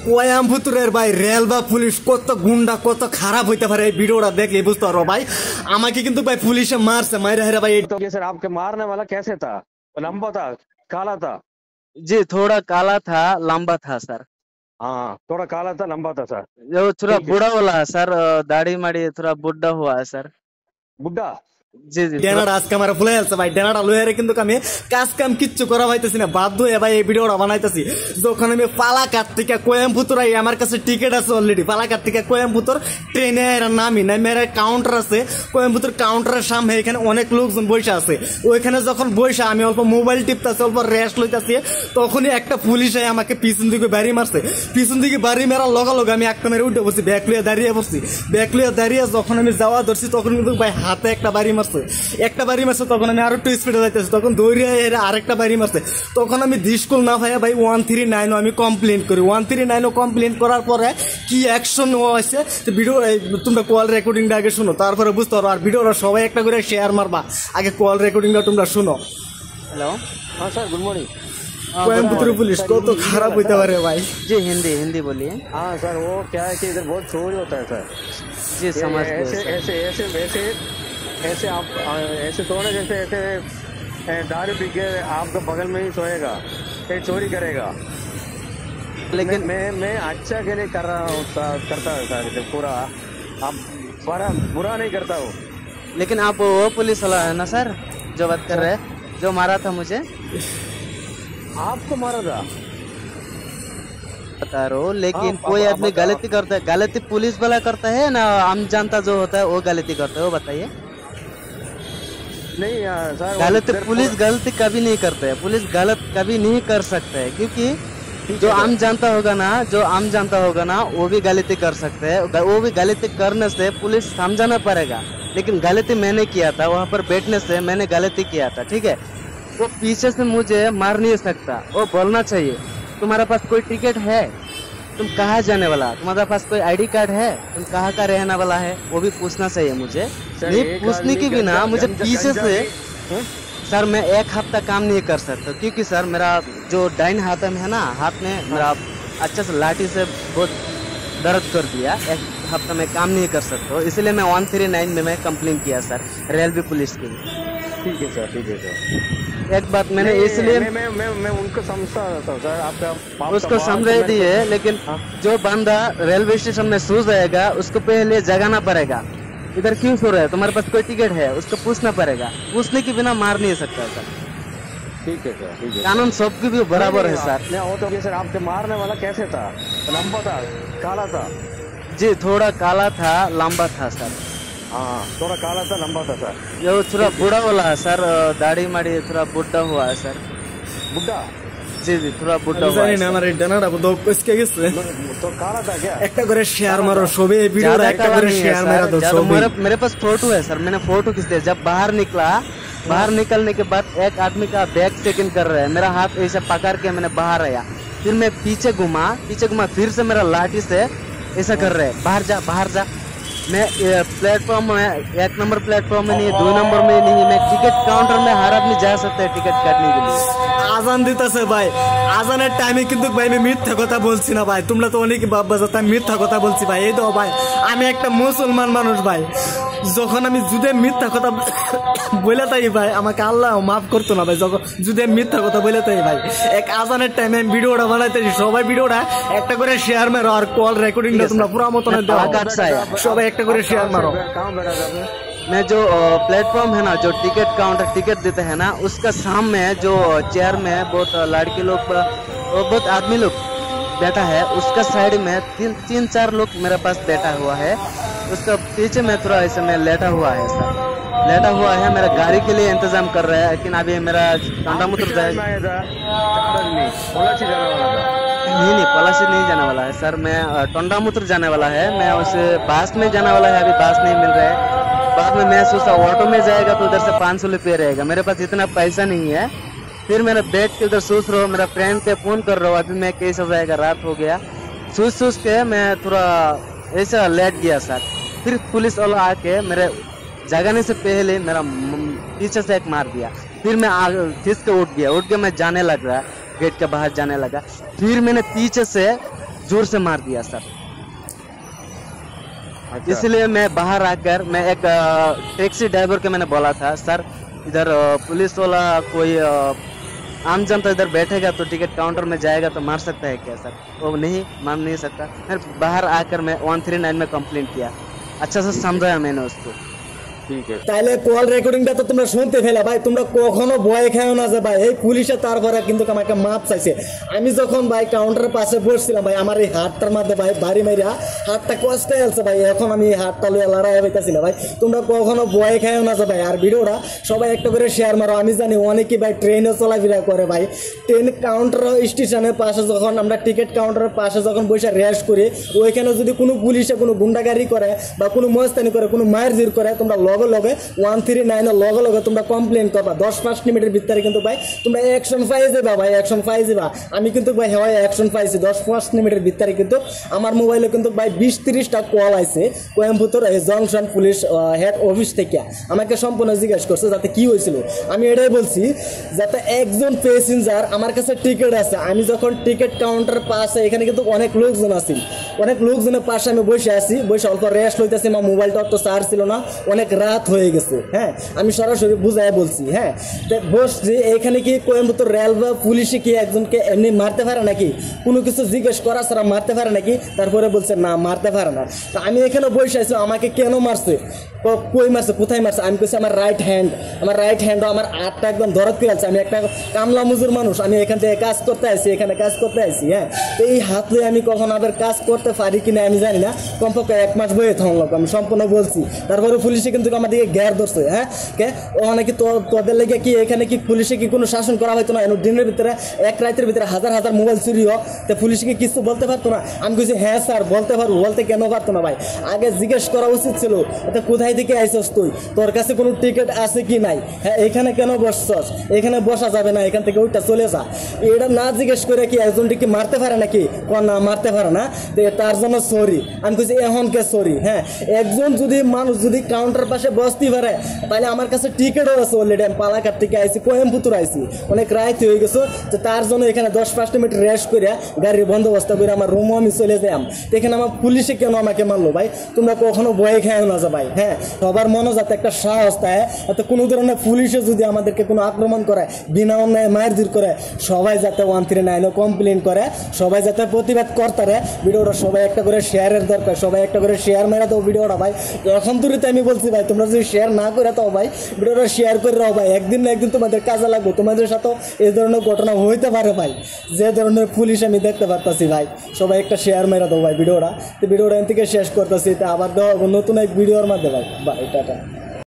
কোয়াম্বুতুরের ভাই রেল বা পুলিশ কত গুন্ডা কত খারাপ হইতে পারে এই ভিডিওটা দেখলে বুঝতে পারবো ভাই। আমাকে কিন্তু ভাই পুলিশে मारছে मारे हेरा भाई। तो ये सर आपके मारने वाला कैसे था? लंबा था, काला था? जी थोड़ा काला था, लंबा था सर। हाँ, थोड़ा काला था, लंबा था सर। जो थोड़ा ठीक है। बूढ़ा वाला है सर, दाढ़ी माड़ी थोड़ा बुढ़ा हुआ है सर। बुड्ढा? जी जी ডেনাটা আজকে আমার ভুলে গেছে ভাই। ডেনাটা লইয়ারে কিন্তু আমি কাজ কাম কিচ্ছু করা পাইতেছি না, বাধ্য হয়ে ভাই এই ভিডিওটা বানাইতেছি। যখন আমি পালাকাট থেকে কোয়েম্বুতুর আই, আমার কাছে টিকিট আছে অলরেডি। পালাকাট থেকে কোয়েম্বুতুর ট্রেনে নামি নামের কাউন্টার আছে, কোয়েম্বুতুর কাউন্টারের সামনে এখানে অনেক লোকজন বসে আছে। ওইখানে যখন বসে আমি অল্প মোবাইল টিপতেছি, অল্প রেস্ট লইতেছি, তখনই একটা পুলিশ আমাকে পিছন দিকে বাড়ি মারছে। পিছন দিকে বাড়ি মারার লগালগ আমি একটা মেরে উঠে বসছি, ব্যাগ লইয়া দাঁড়িয়ে বসছি। ব্যাগ লইয়া দাঁড়িয়ে যখন আমি যাওয়া ধরছি তখন কিন্তু ভাই হাতে একটা বাড়ি একটা বাড়ি মারছে। তখন আমি আরো একটু স্পিডে যাইতেছি, তখন দৌড়িয়ে আরেকটা বাড়ি মারছে। তখন আমি ডিসকুল না ভাইয়া ভাই 139 আমি কমপ্লেন করি। 139 কমপ্লেন করার পরে কি অ্যাকশন নেওয়া হয়েছে ভিডিও তোমরা কল রেকর্ডিংটা আগে শুনো, তারপরে বুঝতে পারো। আর ভিডিওটা সবাই একটা করে শেয়ার মারবা, আগে কল রেকর্ডিংটা তোমরা শুনো। हेलो हाँ sir, good morning. Coimbatore police कत खराब होते पारे भाई। जी हिंदी हिंदी बोलिए। हाँ सर, वो क्या है कि इधर बहुत चोरी होता है सर। जी समझ गए ऐसे सर। ऐसे ऐसे ऐसे ऐसे आप ऐसे थोड़ा जैसे ऐसे दारू पी के आपके बगल में ही सोएगा, ये चोरी करेगा। लेकिन मैं अच्छा के लिए कर रहा हूँ करता हूँ सर, पूरा आप बुरा नहीं करता हूँ। लेकिन आप वो पुलिस वाला है ना सर जो बात कर रहे हैं, जो मारा था मुझे? आपको मारा था? बता रहा हूँ, लेकिन हाँ, कोई पापा, आदमी बताओ। गलती करता है, गलती पुलिस वाला करता है ना आम जनता जो होता है वो गलती करता है, वो बताइए। नहीं सर, गलती पुलिस गलती कभी नहीं करता है, पुलिस गलत कभी नहीं कर सकता है, क्योंकि जो आम जनता होगा ना, जो आम जनता होगा ना वो भी गलती कर सकते हैं। वो भी गलती करने से पुलिस समझाना पड़ेगा, लेकिन गलती मैंने किया था, वहाँ पर बैठने से मैंने गलती किया था, ठीक है। वो पीछे से मुझे मार नहीं सकता, वो बोलना चाहिए तुम्हारे पास कोई टिकट है, तुम कहाँ जाने वाला, तुम्हारे पास कोई आईडी कार्ड है, तुम कहाँ का रहने वाला है, वो भी पूछना चाहिए मुझे। सर, नहीं एक पूछने आदमी के बिना मुझे पीछे से हाँ? सर मैं 1 हफ्ता काम नहीं कर सकता, क्योंकि सर मेरा जो डाइन हाथ में है ना, हाथ में मेरा अच्छे से लाठी से बहुत दर्द कर दिया। 1 हफ्ता में काम नहीं कर सकता, इसलिए मैं 139 में मैं कंप्लेन किया सर रेलवे पुलिस के लिए। ठीक है सर, ठीक है सर। एक बात मैंने नहीं, इसलिए मैं उनको समझता था सर, आपका उसको समझा दिए, लेकिन हाँ। जो बंदा रेलवे स्टेशन में सो जाएगा उसको पहले जगाना पड़ेगा, इधर क्यों सो रहा है, तुम्हारे पास कोई टिकट है, उसको पूछना पड़ेगा। पूछने के बिना मार नहीं सकता सर, ठीक है सर, ठीक है। कानून सबकी भी बराबर है सर। नहीं वो तो सर, आपके मारने वाला कैसे था? लंबा था, काला था? जी थोड़ा काला था, लंबा था सर। हाँ, थोड़ा काला था, लंबा था सर। जो थोड़ा बूढ़ा वाला है सर, दाढ़ी माड़ी थोड़ा बुढ़ा हुआ है सर। बुड्ढा? जी जी थोड़ा बुढ़ा हुआ জানি है না सर। আমার এই ডেনাটা তো কইসকে গেছে। तो काला था क्या? একটা করে শেয়ার মারো সবে এই ভিডিওটা ज्यादा একটা काला করে नहीं है শেয়ার सर, মারা দাও ज्यादा সবে। मेरे पास फोटो है सर, मैंने फोटो खींच दिया। जब बाहर निकला, बाहर निकलने के बाद एक आदमी का बैग चेकिंग कर रहा है, मेरा हाथ ऐसे पकड़ के मैंने बाहर आया, फिर मैं पीछे घुमा, फिर से मेरा लाठी से ऐसा कर रहे हैं, बाहर जा बाहर जा। मैं प्लेटफॉर्म में 1 नंबर प्लेटफॉर्म में नहीं, 2 नंबर में नहीं, मैं टिकट काउंटर में हर आदमी जा सकता है टिकट काटने के लिए। আজান দিতেছে ভাই, আজানের টাইমে কিন্তু ভাই আমি মিথ্যা কথা বলছি না ভাই। তোমরা তো অনেকে ভাববা যে আমি মিথ্যা কথা বলছি ভাই। এই দাও ভাই, আমি একটা মুসলমান মানুষ ভাই। যখন আমি যদি মিথ্যা কথা বলে তাই ভাই আমাকে আল্লাহ মাফ করতো না ভাই। যখন যদি আমি মিথ্যা কথা বলে তাই ভাই, এক আজানের টাইমে আমি ভিডিওটা বানাইতেছি, সবাই ভিডিওটা একটা করে শেয়ার মারো, আর কল রেকর্ডিংটা তোমরা পুরো মতন দাও, সবাই একটা করে শেয়ার মারো। कहाँ बैठा था आपने? मैं जो प्लेटफॉर्म है ना, जो टिकट काउंटर टिकट देते हैं ना, उसका सामने जो चेयर में बहुत लड़के लोग, बहुत आदमी लोग बैठा है, उसका साइड में 3-4 लोग मेरे पास बैठा हुआ है। उसका पीछे में थोड़ा ऐसे में लेटा हुआ है सर, लेटा हुआ है, मेरा गाड़ी के लिए इंतजाम कर रहा है, लेकिन अभी मेरा टंडा मुत्र जाएगा। आया था 4 आदमी, पलाची जाने वाला था। नहीं पलासी नहीं जाने वाला है सर, मैं टंडा मुत्र जाने वाला है, मैं उसे बास में जाने वाला है, अभी बास नहीं मिल रहा है। बाद में मैं सोचा ऑटो में जाएगा तो उधर से 500 रुपये रहेगा, मेरे पास इतना पैसा नहीं है। फिर मैंने बैठ के उधर सोच रहा हूँ, मेरा फ्रेंड पे फोन कर रहा हूँ, अभी मैं कैसे हो जाएगा, रात हो गया। सोच के मैं थोड़ा ऐसा लेट गया सर। फिर पुलिस वाला आके मेरे जगाने से पहले मेरा पीछे से एक मार दिया। फिर मैं खींच के उठ गया, मैं जाने लग रहा, गेट के बाहर जाने लगा। फिर मैंने पीछे से जोर से मार दिया सर। अच्छा। इसलिए मैं बाहर आकर मैं एक टैक्सी ड्राइवर के मैंने बोला था सर इधर पुलिस वाला कोई आम जनता इधर बैठेगा तो टिकट काउंटर में जाएगा तो मार सकता है क्या सर? वो नहीं मार नहीं सकता। फिर बाहर आकर मैं 139 में कंप्लेंट किया, अच्छा से समझाया मैंने उसको। ठीक है। তাইলে কল রেকর্ডিংটা তো তোমরা শুনতে পেলে ভাই, তোমরা কখনো ভয় খেও না যে ভাই এই পুলিশে তারপরে কিন্তু আমাকে মাপ চাইছে। আমি যখন ভাই কাউন্টারের পাশে বসছিলাম ভাই, আমার এই হাতটার মধ্যে ভাই বাড়ি মাইরা হাতটা কষ্ট হয়েছে ভাই, এখন আমি এই হাতটা লইয়া লড়াই হইতেছিল ভাই। তোমরা কখনো ভয় খেও না যে ভাই। আর ভিডিওটা সবাই একটা করে শেয়ার মারো। আমি জানি অনেকেই ভাই ট্রেনে চলাফেরা করে ভাই, ট্রেন কাউন্টার স্টেশনের পাশে যখন আমরা টিকিট কাউন্টারের পাশে যখন বসে রেস্ট করি, ওইখানে যদি কোনো পুলিশে কোনো গুন্ডাগারি করে বা কোনো মস্তানি করে, কোনো মায়ের জির করে, তোমরা লগে লগে 139 লগে লগে তোমরা কমপ্লেন করবা। 10-5 মিনিটের ভিতরে কিন্তু ভাই তোমরা অ্যাকশন পাই যাবা ভাই, অ্যাকশন পাই যাবা। আমি কিন্তু ভাই হয় অ্যাকশন পাইছি 10-5 মিনিটের ভিতরে। কিন্তু আমার মোবাইলে কিন্তু ভাই 20-30টা কল আইছে Coimbatore junction police head office থেকে, আমাকে সম্পূর্ণ জিজ্ঞেস করছে যাতে কি হয়েছিল। আমি এটাই বলছি যাতে একজন প্যাসেঞ্জার আমার কাছে টিকিট আছে, আমি যখন টিকিট কাউন্টার পাশে এখানে কিন্তু অনেক লোকজন আছে, অনেক লোকজনের পাশে আমি বসে আছি, বসে অল্প রেস্ট হইতেছি। আমার মোবাইলটা তো চার্জ ছিল না, অনেক রাত হয়ে গেছে। হ্যাঁ, আমি সরাসরি বুঝাই বলছি। হ্যাঁ, বসছি এখানে কি কোয়েম্বাটোর রেল বা পুলিশে কি একজনকে এমনি মারতে পারে নাকি? কোনো কিছু জিজ্ঞেস করা ছাড়া মারতে পারে নাকি? তারপরে বলছে না মারতে পারে না। তা আমি এখানে বসে আছি, আমাকে কেন মারছে, কই মারছে, কোথায় মারছে? আমি কইছি আমার রাইট হ্যান্ড, আমার রাইট হ্যান্ডও আমার হাতটা একদম ধরত করে আছে। আমি একটা কামলা মজুর মানুষ, আমি এখান থেকে কাজ করতে আসি, এখানে কাজ করতে আসি। হ্যাঁ, তো এই হাত লয়ে আমি কখন আবার কাজ করতে পারি কিনা আমি জানি না। কমপক্ষে 1 মাস বয়ে থাকলাম, আমি সম্পূর্ণ বলছি। তারপরে পুলিশে কিন্তু আমার দিকে গ্যার ধরছে। হ্যাঁ, কে ও নাকি তোদের লেগে কি এখানে কি পুলিশে কি কোনো শাসন করা হয়তো না? দিনের ভিতরে এক রাতের ভিতরে হাজার হাজার মোবাইল চুরি হোক, তো পুলিশকে কিছু বলতে পারতো না? আমি বলছি হ্যাঁ স্যার বলতে পারবো। বলতে কেন পারতো না ভাই? আগে জিজ্ঞেস করা উচিত ছিল এটা কোথায় থেকে আইসস তুই, তোর কাছে কোনো টিকিট আছে কি নাই? হ্যাঁ, এখানে কেন বসছস? এখানে বসা যাবে না, এখান থেকে ওইটা চলে যা। এটা না জিজ্ঞেস করে কি একজনটিকে মারতে পারে নাকি? না মারতে পারে না, তো তার জন্য সরি। আমি কইছি এখন কে সরি? হ্যাঁ, একজন যদি মানুষ যদি কাউন্টার পাশে বসতে পারে তাহলে আমার কাছে টিকিটও আছে অলরেডি। আমি পালাকার থেকে আইছি, কোয়েম্বাটোর আইছি, অনেক রাত হয়ে গেছে। তো তার জন্য এখানে 10-5 মিনিট রেস্ট করে গাড়ির বন্দোবস্ত করে আমার রুমও আমি চলে যাই। এখানে আমার পুলিশে কেন আমাকে মারলো ভাই? তোমরা কখনো ভয় খেয়ে না যা ভাই। হ্যাঁ, সবার মনে যাতে একটা সাহস থাকে, এত কোনো ধরনের পুলিশে যদি আমাদেরকে কোনো আক্রমণ করে, বিনা অন্যায় মারধর করে, সবাই যাতে 139 কমপ্লেন করে, সবাই যাতে প্রতিবাদ করতারে। ভিডিওটা সবাই একটা করে শেয়ারের দরকার, সবাই একটা করে শেয়ার মেরে দাও ভিডিওটা ভাই। এখন তুরিতে আমি বলছি ভাই, তোমরা যদি শেয়ার না করে দাও ভাই, ভিডিওটা শেয়ার করে দাও ভাই। একদিন না একদিন তোমাদের কাজে লাগবে, তোমাদের সাথেও এই ধরনের ঘটনা হইতে পারে ভাই, যে ধরনের পুলিশ আমি দেখতে পারতাছি ভাই। সবাই একটা শেয়ার মেরে দাও ভাই ভিডিওটা। তো ভিডিওটা এখান থেকে শেষ করতেছি, আবার দেওয়া নতুন এক ভিডিওর মাধ্যমে ভাই। Bye, tata.